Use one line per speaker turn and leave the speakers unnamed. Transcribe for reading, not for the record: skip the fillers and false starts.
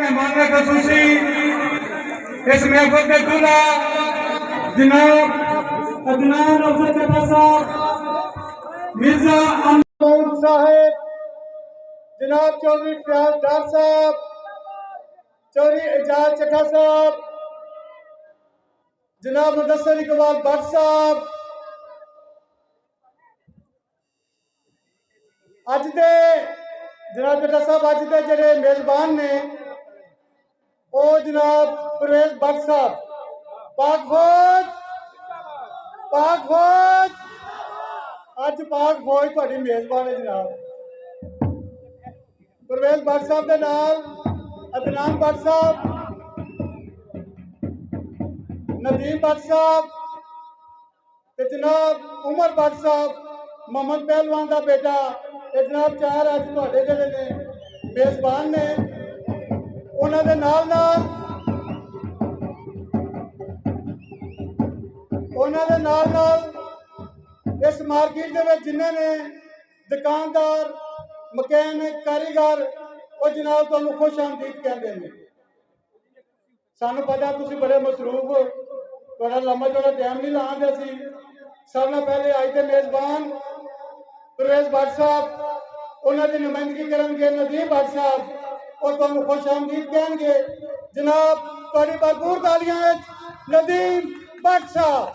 मेहमान खसूसी इस महफिल के दूल्हा जनाब अदनान अफजल चड्ढा साहब, मिर्जा अमन साहब, जनाब चौधरी फयाज डार साहब, चौधरी एजाज चड्ढा साहब, जनाब मुदस्सिर इकबाल भट्ट साहब, अज दे जनाब चड्ढा साहब अज दे जेडे मेजबान ने वो जनाब परवेज भट्ट साहब। पाक फौज, पाक फौज, अज पाक फौज तुहाडी मेजबान है जनाब। परवेज भट्ट साहब के नाल अदनान भट्ट साहब, नदीम भट्ट साहब ते जनाब उमर भट्ट साहब, मोहम्मद पहलवान का बेटा, जनाब चार अज तुहाडे जेडे ने मेजबान ने। उन्होंने नाल इस मार्केट के जिन्हें ने दुकानदार, मकैनिक, कारीगर वो जनाब तुहानू खुश आमदीद कहते हैं। सानू पता तुसीं बड़े मसरूफ हो, थोड़ा लंबा चौड़ा टाइम नहीं लाँगे। असी सब नाल पहले अज के मेजबान परवेज भट्ट साहब उन्होंने नुमाइंदगी करेंगे नदीम भट्ट साहब और तुहानू खुश आमदीद कहेंगे। जनाब तुहाडी भरपूर तालियां नदीम भट्ट साहब।